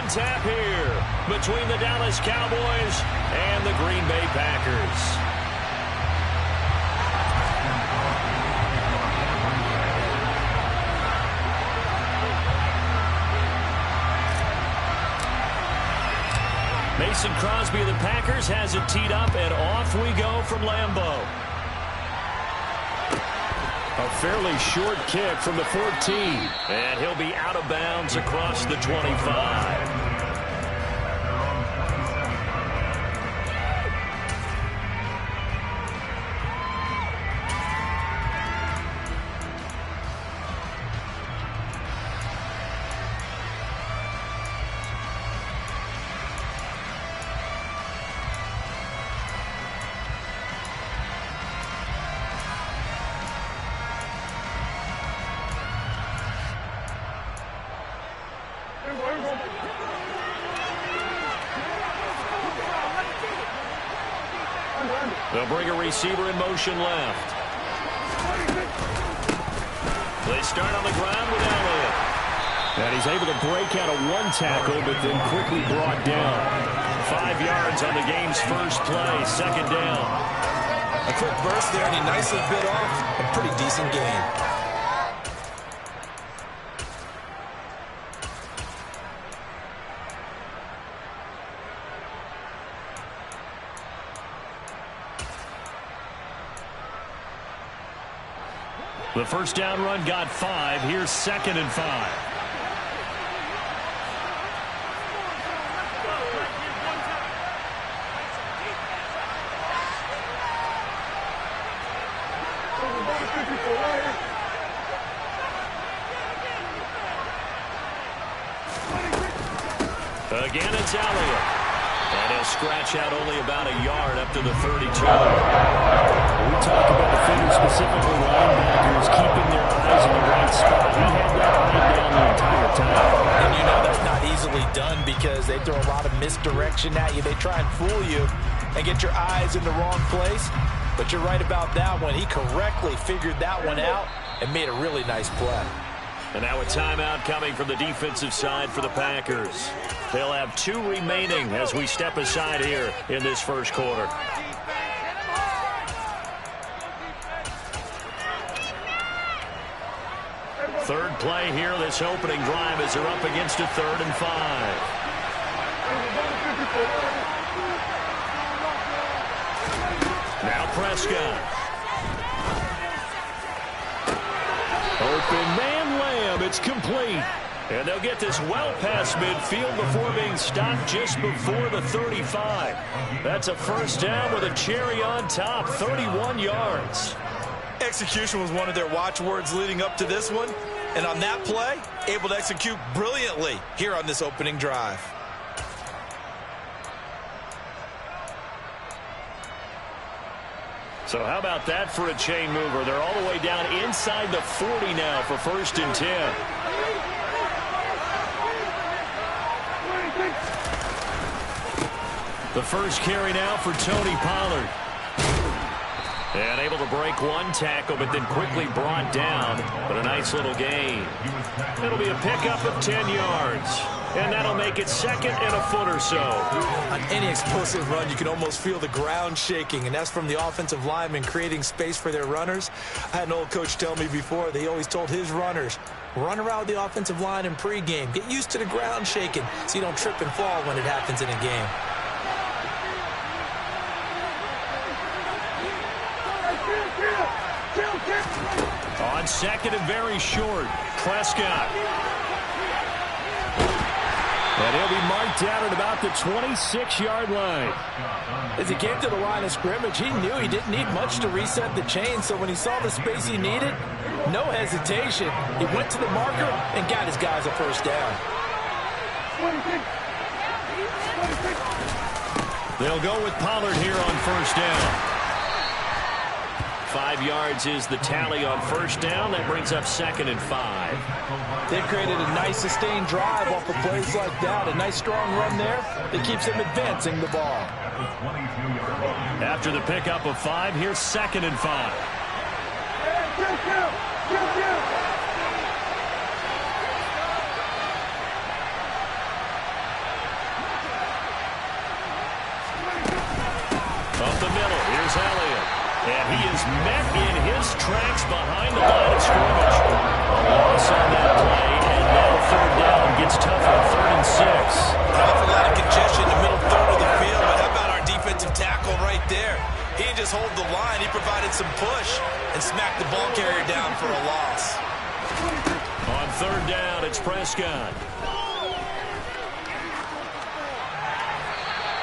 on tap here between the Dallas Cowboys and the Green Bay Packers. Mason Crosby of the Packers has it teed up, and off we go from Lambeau. A fairly short kick from the 14. And he'll be out of bounds across the 25. They'll bring a receiver in motion left. They start on the ground with Elliott. And he's able to break out of one tackle, but then quickly brought down. 5 yards on the game's first play, second down. A quick burst there, and he nicely bit off a pretty decent game. The first down run got 5. Here's 2nd and 5. Again, it's Elliott. And he'll scratch out only about a yard up to the 32. We talk about defenders, specifically linebackers, keeping their eyes in the right spot. He had that eye down the entire time. And you know that's not easily done because they throw a lot of misdirection at you. They try and fool you and get your eyes in the wrong place. But you're right about that one. He correctly figured that one out and made a really nice play. And now a timeout coming from the defensive side for the Packers. They'll have 2 remaining as we step aside here in this first quarter. Third play here, this opening drive as they're up against a 3rd and 5. Now Prescott. Open man, Lamb. It's complete. And they'll get this well past midfield before being stopped just before the 35. That's a first down with a cherry on top, 31 yards. Execution was one of their watchwords leading up to this one. And on that play, able to execute brilliantly here on this opening drive. So how about that for a chain mover? They're all the way down inside the 40 now for 1st and 10. The first carry now for Tony Pollard. And able to break one tackle, but then quickly brought down. But a nice little gain. It'll be a pickup of 10 yards. And that'll make it 2nd and a foot or so. On any explosive run, you can almost feel the ground shaking, and that's from the offensive linemen creating space for their runners. I had an old coach tell me before, they always told his runners, run around the offensive line in pregame. Get used to the ground shaking so you don't trip and fall when it happens in a game. On 2nd and very short, Prescott. And he'll be marked down at about the 26-yard line. As he came to the line of scrimmage, he knew he didn't need much to reset the chain, so when he saw the space he needed, no hesitation. He went to the marker and got his guys a first down. They'll go with Pollard here on first down. 5 yards is the tally on first down. That brings up 2nd and 5. They've created a nice sustained drive off of plays like that. A nice strong run there that keeps them advancing the ball. After the pickup of 5, here's 2nd and 5. And he is met in his tracks behind the line of scrimmage. A loss on that play, and now third down gets tougher. 3rd and 6. Awful lot of congestion in the middle third of the field, but how about our defensive tackle right there? He didn't just hold the line, he provided some push and smacked the ball carrier down for a loss. On 3rd down, it's Prescott.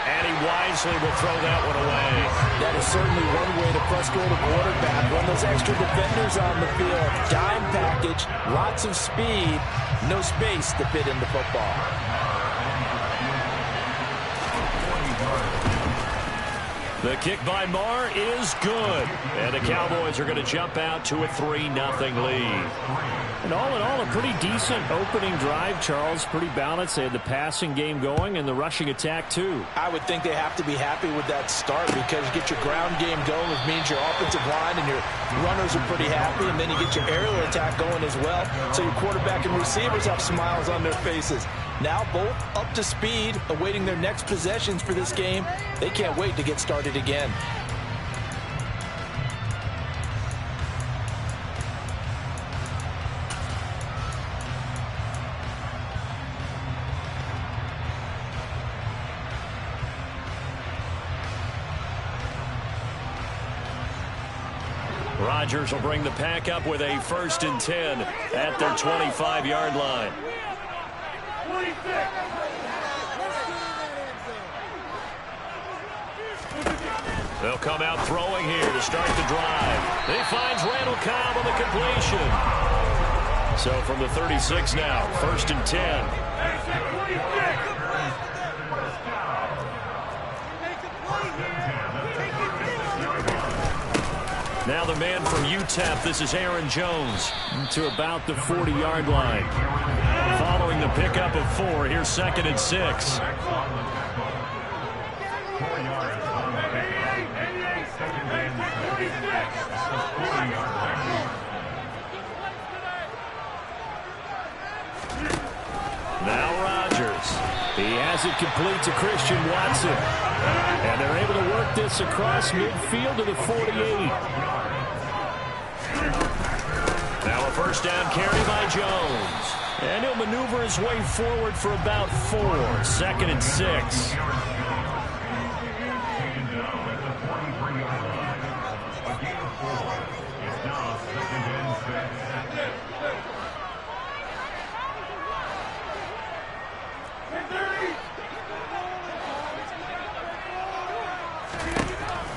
And he wisely will throw that one away. That is certainly one way to frustrate a quarterback. Run those extra defenders on the field. Dime package, lots of speed, no space to fit in the football. The kick by Marr is good. And the Cowboys are going to jump out to a 3-0 lead. And all in all, a pretty decent opening drive, Charles. Pretty balanced. They had the passing game going and the rushing attack, too. I would think they have to be happy with that start because you get your ground game going, which means your offensive line and your runners are pretty happy, and then you get your aerial attack going as well. So your quarterback and receivers have smiles on their faces. Now both up to speed, awaiting their next possessions for this game. They can't wait to get started again. Rodgers will bring the pack up with a 1st and 10 at their 25-yard line. They'll come out throwing here to start the drive. He finds Randall Cobb on the completion. So from the 36 now, 1st and 10. Now the man from UTEP, this is Aaron Jones. To about the 40-yard line. Following the pickup of 4, here's 2nd and 6. Now Rodgers. He has it complete to Christian Watson. And they're able to work this across midfield to the 48. Now a 1st down carry by Jones. And he'll maneuver his way forward for about 4. 2nd and 6.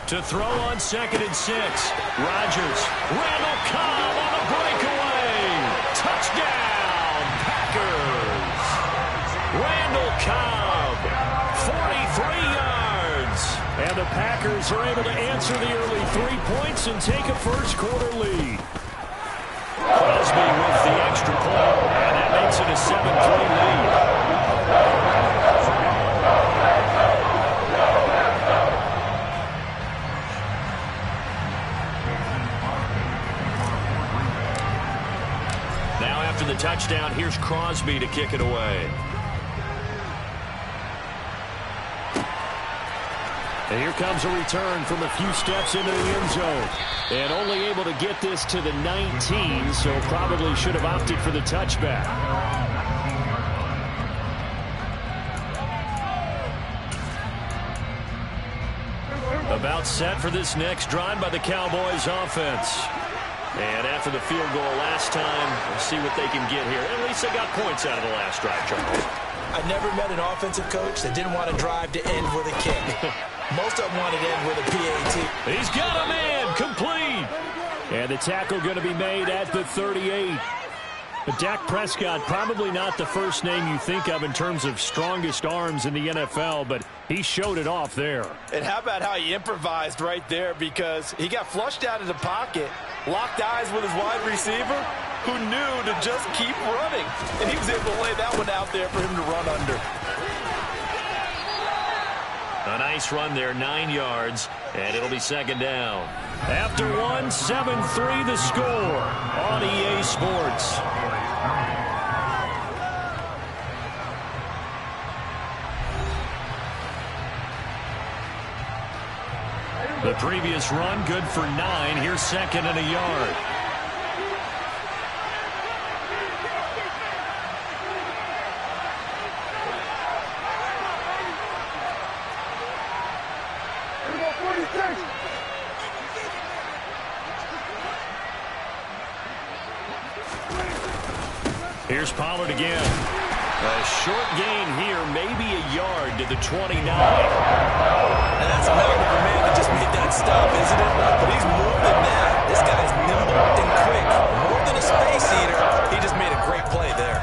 To throw on 2nd and 6. Rodgers. Randall Cobb on the breakaway. Touchdown, Packers. Randall Cobb, 43 yards. And the Packers are able to answer the early 3 points and take a first-quarter lead. Crosby with the extra point, and that makes it a 7-3 lead. After the touchdown, here's Crosby to kick it away. And here comes a return from a few steps into the end zone. And only able to get this to the 19, so probably should have opted for the touchback. About set for this next drive by the Cowboys offense. And after the field goal last time, we'll see what they can get here. At least they got points out of the last drive, Charles. I never met an offensive coach that didn't want to drive to end with a kick. Most of them wanted to end with a PAT. He's got a man complete. And the tackle going to be made at the 38. But Dak Prescott, probably not the first name you think of in terms of strongest arms in the NFL, but he showed it off there. And how about how he improvised right there, because he got flushed out of the pocket, locked eyes with his wide receiver, who knew to just keep running. And he was able to lay that one out there for him to run under. A nice run there, 9 yards, and it'll be 2nd down. After 7-3 the score on EA Sports. The previous run good for 9. Here's second and a yard. Here's Pollard again. A short gain here, maybe a yard to the 29. And that's a hell of a man that just made that stop, isn't it? But he's more than that. This guy's nimble and quick. More than a space eater. He just made a great play there.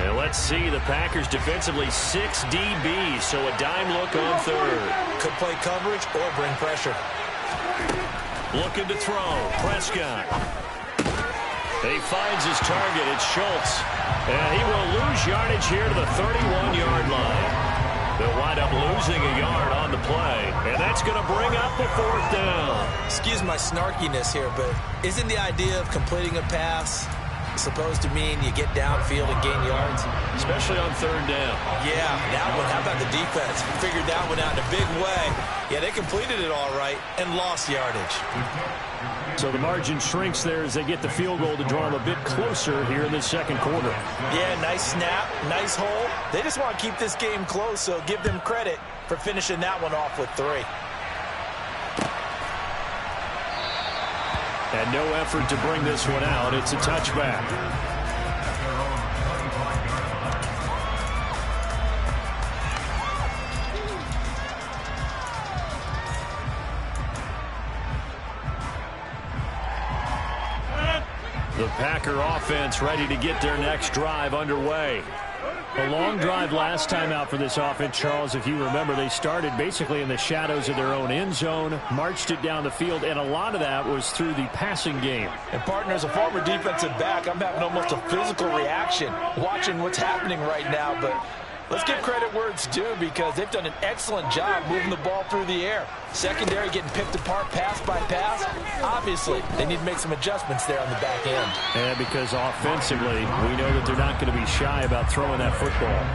And let's see, the Packers defensively 6 DBs, so a dime look on third. Could play coverage or bring pressure. Looking to throw. Prescott. He finds his target. It's Schultz. And he will lose yardage here to the 31-yard line. They'll wind up losing a yard on the play. And that's going to bring up a 4th down. Excuse my snarkiness here, but isn't the idea of completing a pass supposed to mean you get downfield and gain yards? Especially on 3rd down. Yeah, that one. How about the defense? Figured that one out in a big way. Yeah, they completed it all right and lost yardage. So the margin shrinks there as they get the field goal to draw them a bit closer here in the second quarter. Yeah, nice snap, nice hole. They just want to keep this game close, so give them credit for finishing that one off with 3. And no effort to bring this one out. It's a touchback. The Packer offense ready to get their next drive underway. A long drive last time out for this offense, Charles. If you remember, they started basically in the shadows of their own end zone, marched it down the field, and a lot of that was through the passing game. And partner, as a former defensive back, I'm having almost a physical reaction watching what's happening right now. But let's give credit where it's due because they've done an excellent job moving the ball through the air. Secondary getting picked apart pass by pass. Obviously, they need to make some adjustments there on the back end. And because offensively, we know that they're not going to be shy about throwing that football.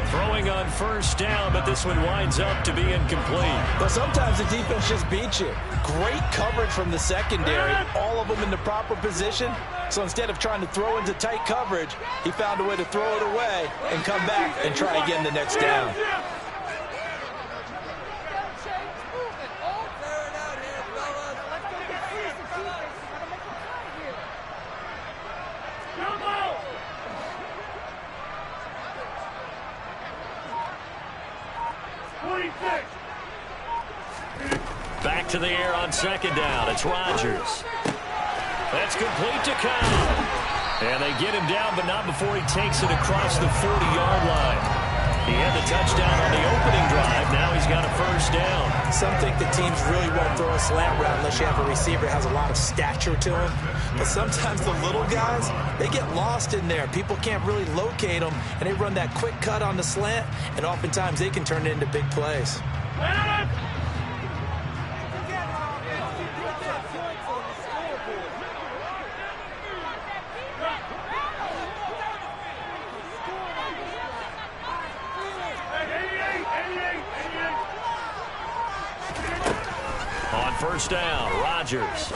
Throwing on 1st down, but this one winds up to be incomplete. But sometimes the defense just beats you. Great coverage from the secondary, all of them in the proper position. So instead of trying to throw into tight coverage, he found a way to throw it away and come back and try again the next down. Back to the air on 2nd down. It's Rodgers. That's complete to Kyle. And they get him down, but not before he takes it across the 40-yard line. He had the touchdown on the opening drive. Now he's got a 1st down. Some think the teams really won't throw a slant route unless you have a receiver that has a lot of stature to him. But sometimes the little guys, they get lost in there. People can't really locate them, and they run that quick cut on the slant, and oftentimes they can turn it into big plays. On 1st down, Rodgers.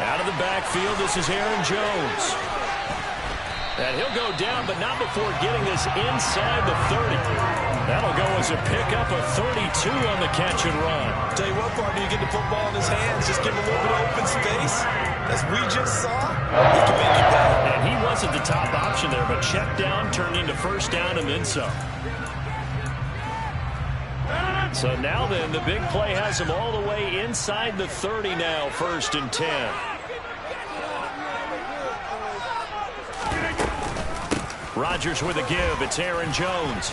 Out of the backfield, this is Aaron Jones. And he'll go down, but not before getting this inside the 30. That'll go as a pickup of 32 on the catch and run. Tell you what, partner, you get the football in his hands, just give him a little bit of open space. As we just saw, he can make you pay. And he wasn't the top option there, but check down turned into 1st down and then some. So now then, the big play has him all the way inside the 30 now, 1st and 10. Rodgers with a give. It's Aaron Jones.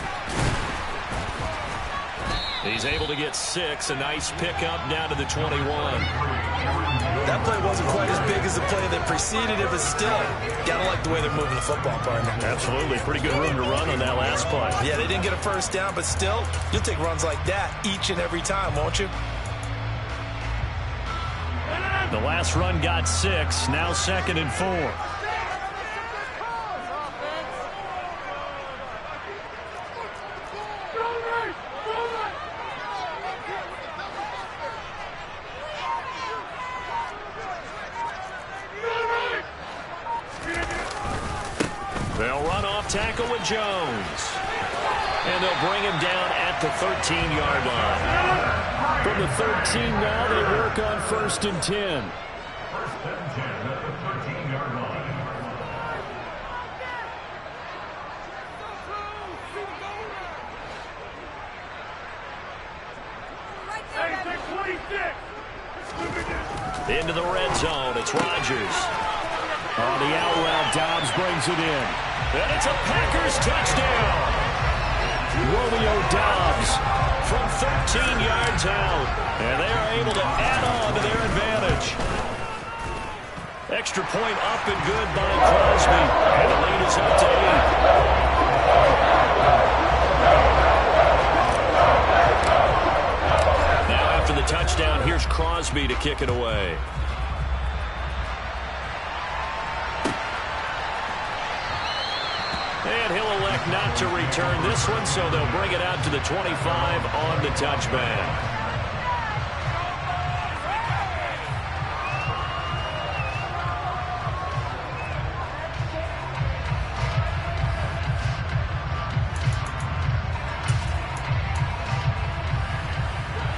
He's able to get 6. A nice pickup down to the 21. That play wasn't quite as big as the play that preceded it, but still, gotta like the way they're moving the football, partner. Absolutely. Pretty good room to run on that last play. Yeah, they didn't get a 1st down, but still, you'll take runs like that each and every time, won't you? The last run got 6. Now 2nd and 4. They'll run off tackle with Jones. And they'll bring him down at the 13-yard line. From the 13 now, they work on 1st and 10. Into the red zone, it's Rodgers. On the out route, Dobbs brings it in. And it's a Packers touchdown. Romeo Dobbs from 13 yards out. And they are able to add on to their advantage. Extra point up and good by Crosby. And the lead is up to 8. Now after the touchdown, here's Crosby to kick it away. And he'll elect not to return this one, so they'll bring it out to the 25 on the touchback.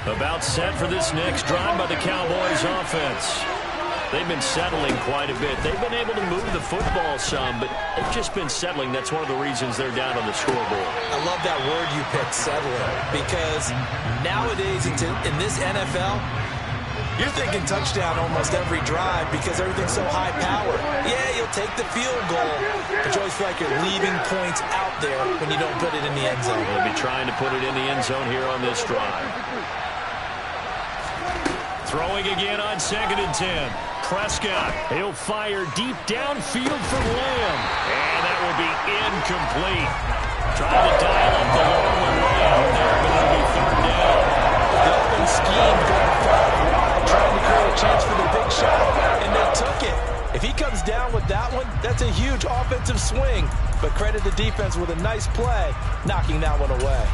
About set for this next drive by the Cowboys offense. They've been settling quite a bit. They've been able to move the football some, but they've just been settling. That's one of the reasons they're down on the scoreboard. I love that word you picked, settling, because nowadays in this NFL, you're thinking touchdown almost every drive because everything's so high power. Yeah, you'll take the field goal, but you always feel like you're leaving points out there when you don't put it in the end zone. They'll be trying to put it in the end zone here on this drive. Throwing again on 2nd and 10. Prescott. He'll fire deep downfield for Lamb. And that will be incomplete. Trying to dial up the long one way out there, but it'll be 3rd down. The open scheme going 5 wide, trying to create a chance for the big shot, and they took it. If he comes down with that one, that's a huge offensive swing. But credit the defense with a nice play, knocking that one away.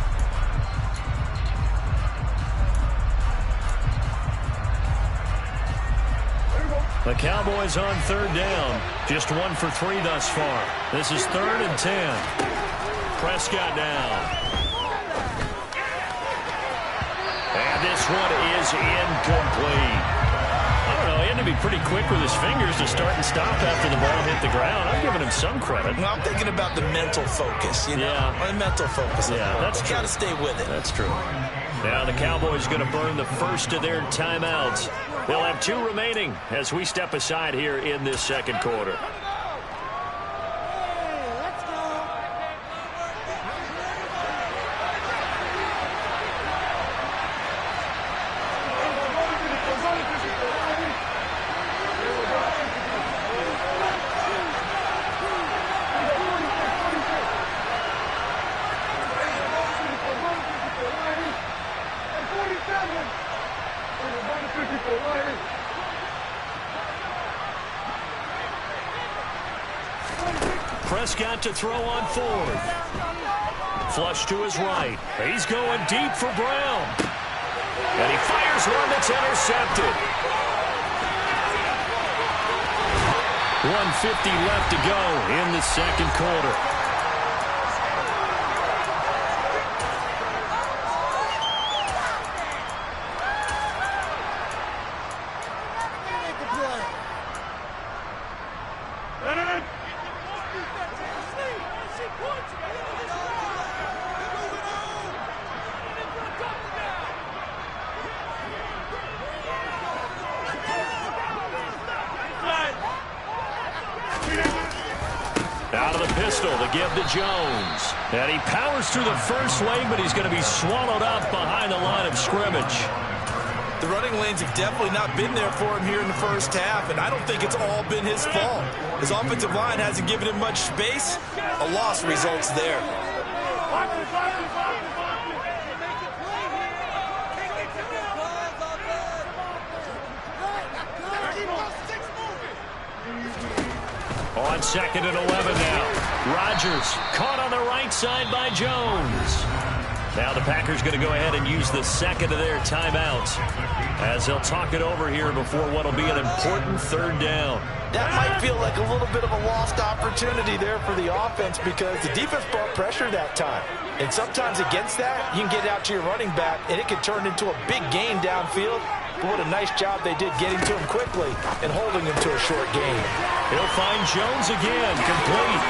The Cowboys on 3rd down. Just 1 for 3 thus far. This is 3rd and 10. Prescott now. And this one is incomplete. I don't know, he had to be pretty quick with his fingers to start and stop after the ball hit the ground. I'm giving him some credit. Well, I'm thinking about the mental focus, you know? Yeah. The mental focus. Yeah, that's true. Got to stay with it. That's true. Now the Cowboys going to burn the first of their timeouts. They'll have 2 remaining as we step aside here in this 2nd quarter. Prescott to throw on 4th. Flush to his right. He's going deep for Brown. And he fires one that's intercepted. 1:50 left to go in the 2nd quarter. Out of the pistol to give to Jones. And he powers through the first lane, but he's going to be swallowed up behind the line of scrimmage. The running lanes have definitely not been there for him here in the first half, and I don't think it's all been his fault. His offensive line hasn't given him much space. A loss results there. On 2nd and 11 now. Rodgers caught on the right side by Jones. Now the Packers going to go ahead and use the second of their timeouts as they'll talk it over here before what will be an important third down. That might feel like a little bit of a lost opportunity there for the offense because the defense brought pressure that time. And sometimes against that, you can get it out to your running back, and it can turn into a big gain downfield. But what a nice job they did getting to him quickly and holding him to a short gain. He'll find Jones again, complete.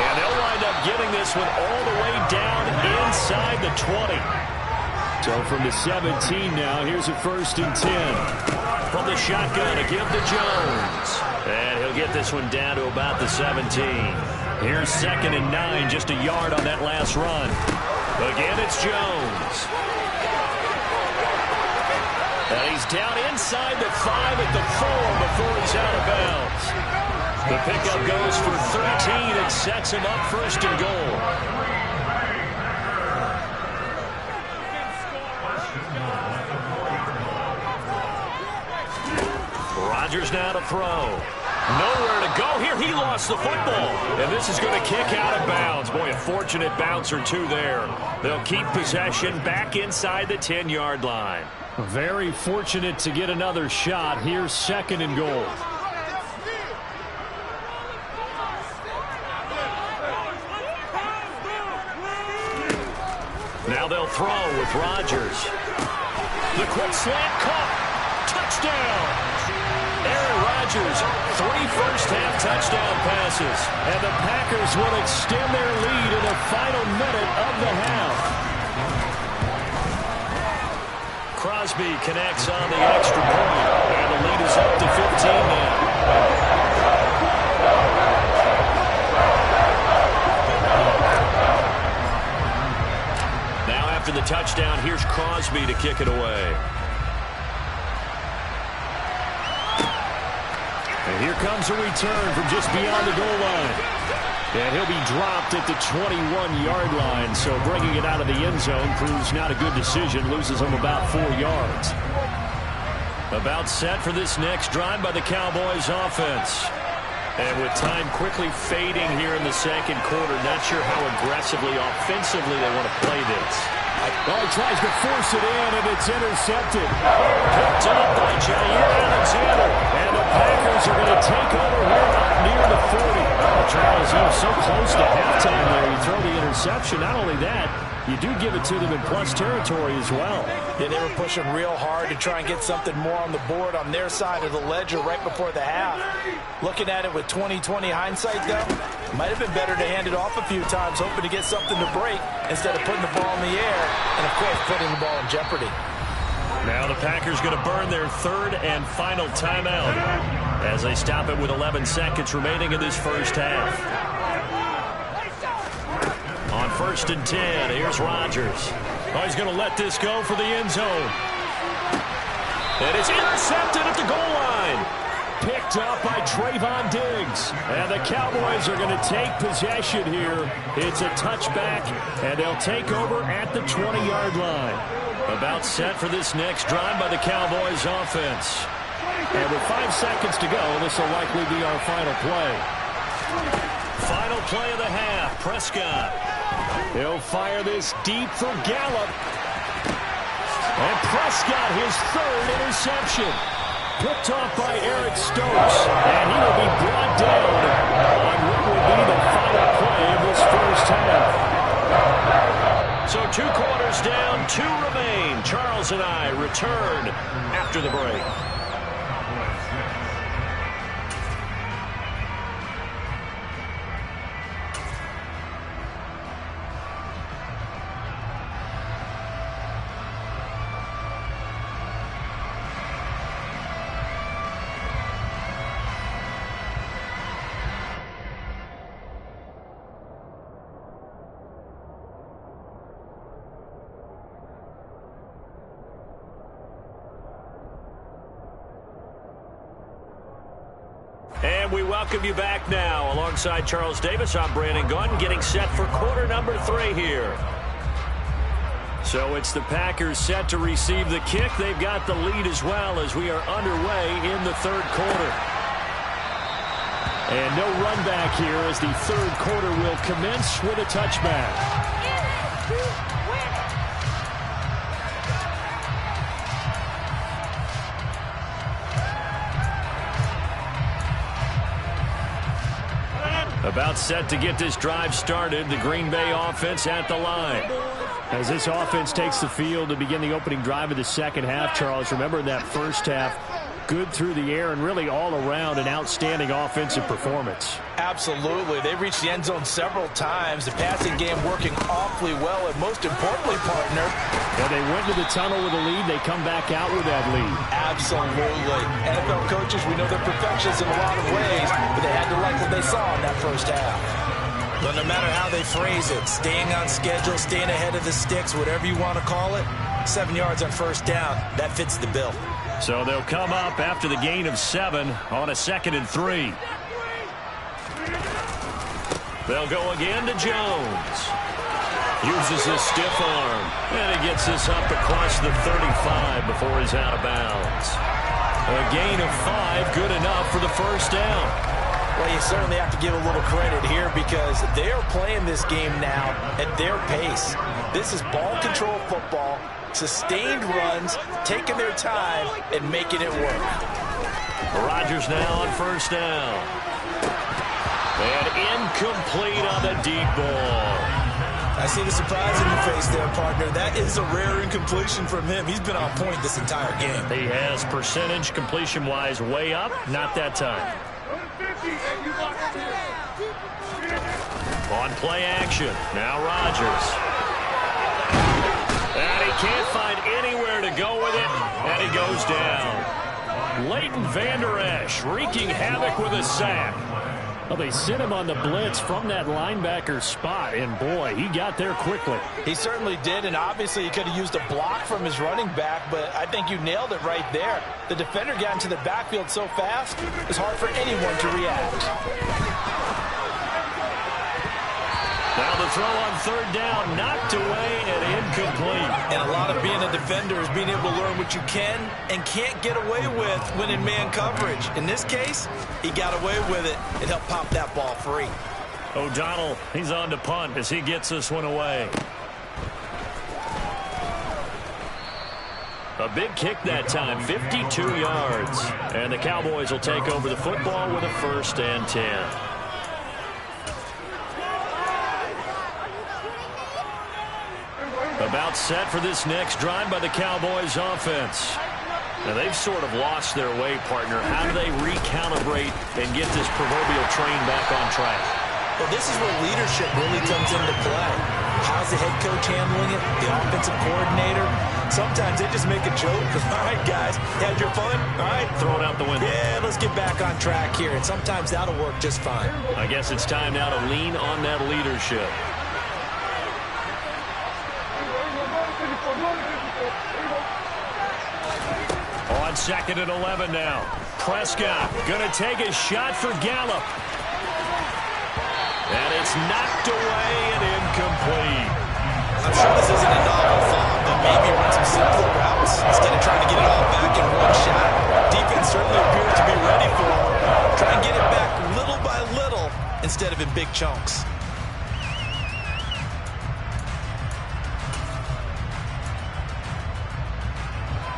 And they'll wind up getting this one all the way down inside the 20. So from the 17 now, here's a 1st and 10. From the shotgun, a give to Jones. And he'll get this one down to about the 17. Here's 2nd and 9, just a yard on that last run. Again, it's Jones. And he's down inside the 5 at the 4 before he's out of bounds. The pickup goes for 13 and sets him up 1st and goal. Rodgers now to throw. Nowhere to go here. He lost the football. And this is going to kick out of bounds. Boy, a fortunate bounce or two there. They'll keep possession back inside the 10-yard line. Very fortunate to get another shot. Here's 2nd and goal. Now they'll throw with Rodgers. The quick slant caught. Touchdown. Aaron Rodgers, 3 first-half touchdown passes. And the Packers will extend their lead in the final minute of the half. Crosby connects on the extra point. And the lead is up to 15 now. Now after the touchdown, here's Crosby to kick it away. And here comes a return from just beyond the goal line. And he'll be dropped at the 21-yard line. So bringing it out of the end zone proves not a good decision. Loses him about 4 yards. About set for this next drive by the Cowboys offense. And with time quickly fading here in the second quarter, not sure how aggressively, offensively they want to play this. Oh, he tries to force it in, and it's intercepted. Picked up by Jair Alexander. And the Packers are going to take over here up near the 40. Oh, Charles, he was so close to halftime there. You throw the interception. Not only that, you do give it to them in plus territory as well. Yeah, they were pushing real hard to try and get something more on the board on their side of the ledger right before the half. Looking at it with 20/20 hindsight, though, might have been better to hand it off a few times, hoping to get something to break instead of putting the ball in the air and, of course, putting the ball in jeopardy. Now the Packers going to burn their 3rd and final timeout as they stop it with 11 seconds remaining in this first half. On 1st and 10, here's Rodgers. Oh, he's going to let this go for the end zone. And it's intercepted at the goal line. Picked up by Trayvon Diggs. And the Cowboys are going to take possession here. It's a touchback, and they'll take over at the 20-yard line. About set for this next drive by the Cowboys offense. And with 5 seconds to go, this will likely be our final play. Final play of the half, Prescott. He'll fire this deep for Gallup. And Prescott, his 3rd interception. Picked off by Eric Stokes. And he will be brought down on what will be the final play of this first half. So 2 quarters down, 2 remain. Charles and I return after the break. And we welcome you back now. Alongside Charles Davis, I'm Brandon Gunn, getting set for quarter number 3 here. So it's the Packers set to receive the kick. They've got the lead as well as we are underway in the 3rd quarter. And no run back here as the 3rd quarter will commence with a touchback. About set to get this drive started. The Green Bay offense at the line. As this offense takes the field to begin the opening drive of the second half, Charles, remember in that first half, good through the air and really all around an outstanding offensive performance. Absolutely. They reached the end zone several times. The passing game working awfully well, and most importantly, partner, when they went to the tunnel with a lead, they come back out with that lead. Absolutely. NFL coaches, we know they're perfectionists in a lot of ways, but they had to like what they saw in that first half. But no matter how they phrase it, staying on schedule, staying ahead of the sticks, whatever you want to call it, 7 yards on first down, that fits the bill. So they'll come up after the gain of 7 on a 2nd and 3. They'll go again to Jones. Uses his stiff arm. And he gets this up across the 35 before he's out of bounds. A gain of 5, good enough for the first down. Well, you certainly have to give a little credit here because they are playing this game now at their pace. This is ball control football, sustained runs, taking their time, and making it work. Rodgers now on first down. And incomplete on the deep ball. I see the surprise in your face there, partner. That is a rare incompletion from him. He's been on point this entire game. He has percentage completion-wise way up. Not that time. On play action. Now Rodgers. And he can't find anywhere to go with it. And he goes down. Leighton Vander Esch wreaking havoc with a sack. Well, they sent him on the blitz from that linebacker spot, and boy, he got there quickly. He certainly did, and obviously he could have used a block from his running back, but I think you nailed it right there. The defender got into the backfield so fast, it's hard for anyone to react. Now the throw on third down, knocked away and incomplete. And a lot of being a defender is being able to learn what you can and can't get away with when in man coverage. In this case, he got away with it and helped pop that ball free. O'Donnell, he's on to punt as he gets this one away. A big kick that time, 52 yards. And the Cowboys will take over the football with a 1st and 10. About set for this next drive by the Cowboys offense. Now they've sort of lost their way, partner. How do they recalibrate and get this proverbial train back on track? Well, this is where leadership really comes into play. How's the head coach handling it? The offensive coordinator? Sometimes they just make a joke. All right, guys, had your fun? All right. Throw it out the window. Yeah, let's get back on track here. And sometimes that'll work just fine. I guess it's time now to lean on that leadership. On 2nd and 11 now. Prescott going to take a shot for Gallup. And it's knocked away and incomplete. I'm sure this isn't a novel thought, but maybe run some simpler routes instead of trying to get it all back in one shot. Defense certainly appears to be ready for him. Try and get it back little by little instead of in big chunks.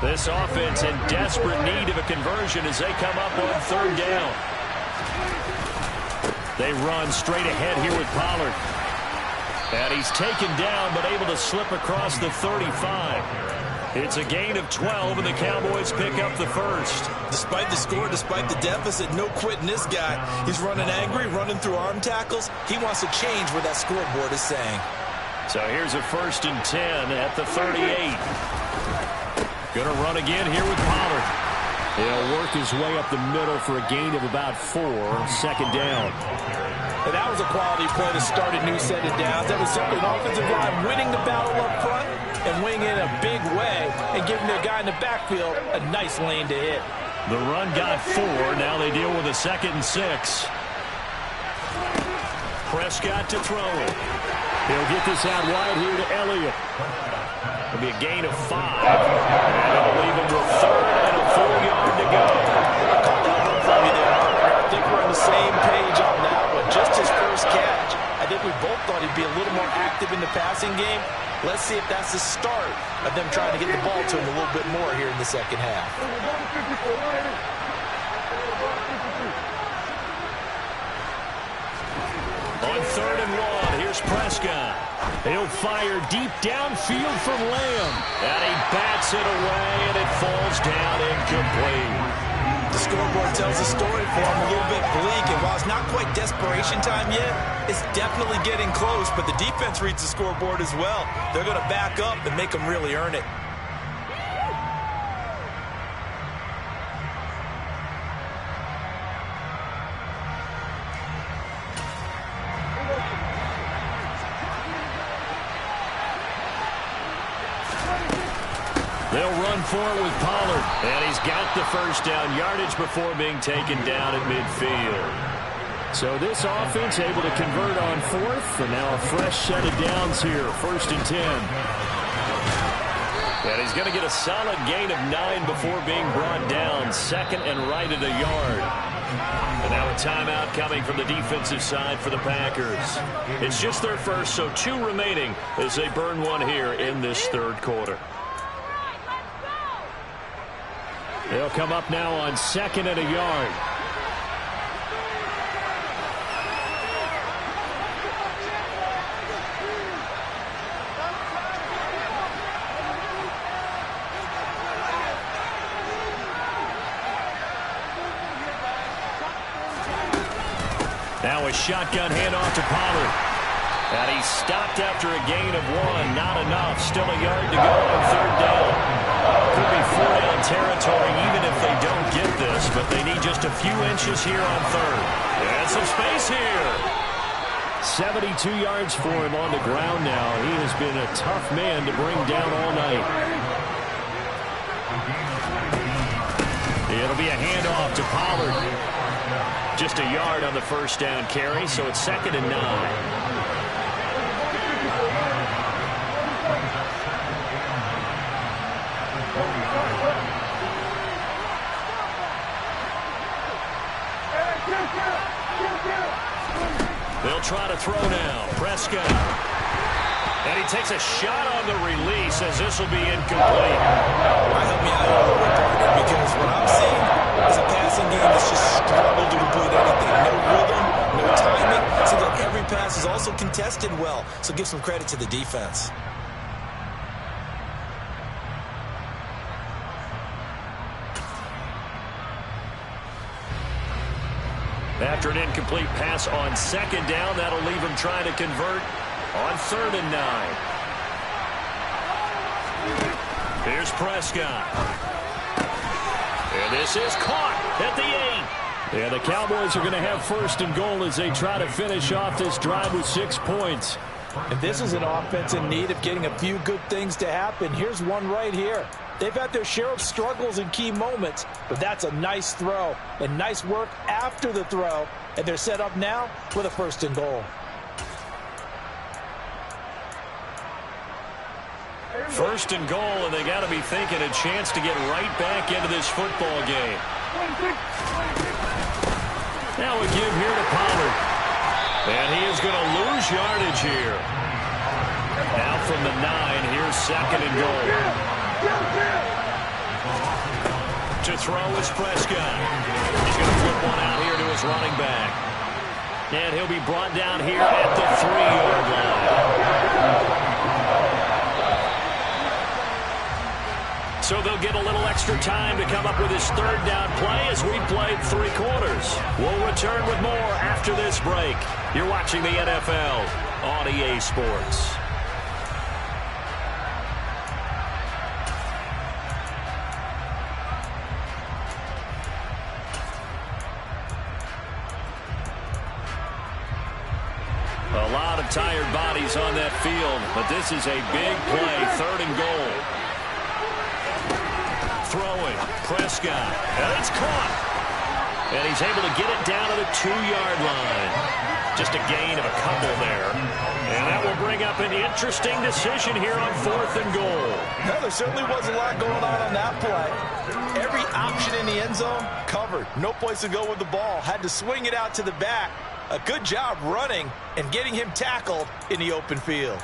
This offense in desperate need of a conversion as they come up on third down. They run straight ahead here with Pollard. And he's taken down but able to slip across the 35. It's a gain of 12 and the Cowboys pick up the first. Despite the score, despite the deficit, no quitting this guy. He's running angry, running through arm tackles. He wants to change what that scoreboard is saying. So here's a 1st and 10 at the 38. Going to run again here with Pollard. He'll work his way up the middle for a gain of about 4, 2nd down. And that was a quality play to start a new set of downs. That was simply an offensive line winning the battle up front and winning in a big way and giving their guy in the backfield a nice lane to hit. The run got 4. Now they deal with a 2nd and 6. Prescott to throw it. He'll get this out wide here to Elliott. It'll be a gain of 5. And it'll leave him with 3rd and a full yard to go. I caught that one from you there. I think we're on the same page on that one. Just his first catch. I think we both thought he'd be a little more active in the passing game. Let's see if that's the start of them trying to get the ball to him a little bit more here in the second half. On 3rd and 1, here's Prescott. He'll fire deep downfield from Lamb. And he bats it away, and it falls down incomplete. The scoreboard tells a story for him, a little bit bleak, and while it's not quite desperation time yet, it's definitely getting close, but the defense reads the scoreboard as well. They're going to back up and make them really earn it. They'll run for it with Pollard. And he's got the first down yardage before being taken down at midfield. So this offense able to convert on 4th, and now a fresh set of downs here, 1st and 10. And he's going to get a solid gain of 9 before being brought down, 2nd and right at a yard. And now a timeout coming from the defensive side for the Packers. It's just their first, so 2 remaining as they burn one here in this 3rd quarter. They'll come up now on 2nd and a yard. Now a shotgun handoff to Pollard. And he stopped after a gain of 1. Not enough. Still a yard to go on 3rd down. Could be 4-down territory even if they don't get this, but they need just a few inches here on 3rd. And some space here. 72 yards for him on the ground now. He has been a tough man to bring down all night. It'll be a handoff to Pollard. Just a yard on the first down carry, so it's 2nd and 9. They'll try to throw now. Prescott. And he takes a shot on the release as this will be incomplete. Help me out a little bit, partner, because what I'm seeing is a passing game that's just struggled to complete anything. No rhythm, no timing. So that every pass is also contested well. So give some credit to the defense. After an incomplete pass on 2nd down, that'll leave him trying to convert on 3rd and 9. Here's Prescott. And this is caught at the 8. Yeah, the Cowboys are going to have 1st and goal as they try to finish off this drive with 6 points. And this is an offense in need of getting a few good things to happen. Here's one right here. They've had their share of struggles in key moments, but that's a nice throw and nice work after the throw. And they're set up now with a 1st and goal. 1st and goal, and they got to be thinking a chance to get right back into this football game. Now a give here to Pollard. And he is going to lose yardage here. Now from the 9, here's 2nd and goal. To throw is Prescott. He's going to flip one out here to his running back. And he'll be brought down here at the 3-yard line. So they'll get a little extra time to come up with his 3rd down play as we played 3 quarters. We'll return with more after this break. You're watching the NFL on EA Sports. A lot of tired bodies on that field, but this is a big play, 3rd and goal. Throwing, Prescott, and it's caught. And he's able to get it down to the 2-yard line. Just a gain of a couple there. And that will bring up an interesting decision here on 4th and goal. No, there certainly was a lot going on that play. Every option in the end zone covered. No place to go with the ball. Had to swing it out to the back. A good job running and getting him tackled in the open field.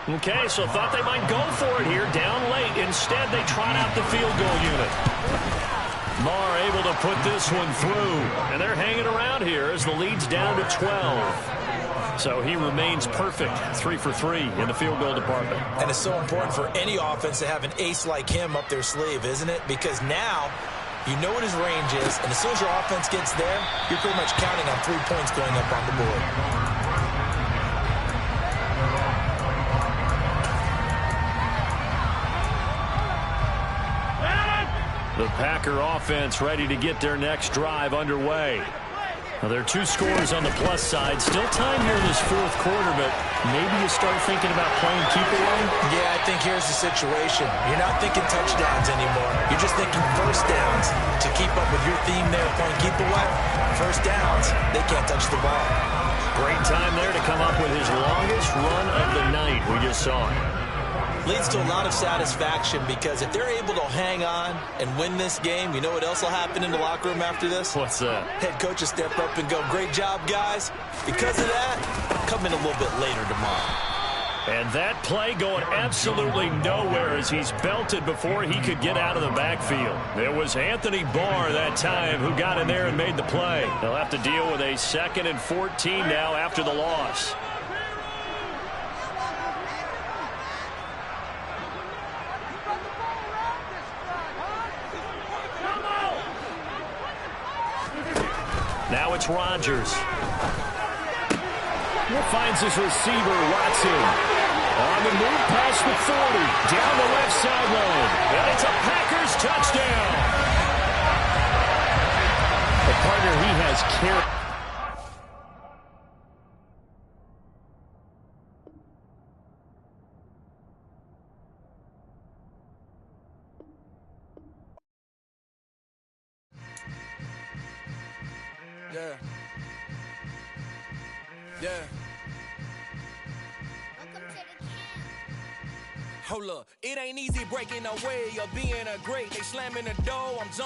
Okay, so thought they might go for it here down late. Instead, they trot out the field goal unit. Marr able to put this one through. And they're hanging around here as the lead's down to 12. So he remains perfect, 3 for 3 in the field goal department. And it's so important for any offense to have an ace like him up their sleeve, isn't it? Because now you know what his range is, and as soon as your offense gets there, you're pretty much counting on 3 points going up on the board. The Packer offense ready to get their next drive underway. Now, there are 2 scores on the plus side. Still time here in this fourth quarter, but maybe you start thinking about playing keep away? Yeah, I think here's the situation. You're not thinking touchdowns anymore. You're just thinking first downs. To keep up with your theme there, playing keep away, first downs, they can't touch the ball. Great time there to come up with his longest run of the night. We just saw it. Leads to a lot of satisfaction because if they're able to hang on and win this game, you know what else will happen in the locker room after this? What's that? Head coach will step up and go, great job, guys. Because of that, come in a little bit later tomorrow. And that play going absolutely nowhere as he's belted before he could get out of the backfield. It was Anthony Barr that time who got in there and made the play. They'll have to deal with a 2nd and 14 now after the loss. Now it's Rodgers. Finds his receiver, Watson. On the move, pass the 40. Down the left sideline. And it's a Packers touchdown. The partner he has carried. Yeah. Yeah. Hold up, it ain't easy breaking away or being a great. They slamming the door, I'm jumping.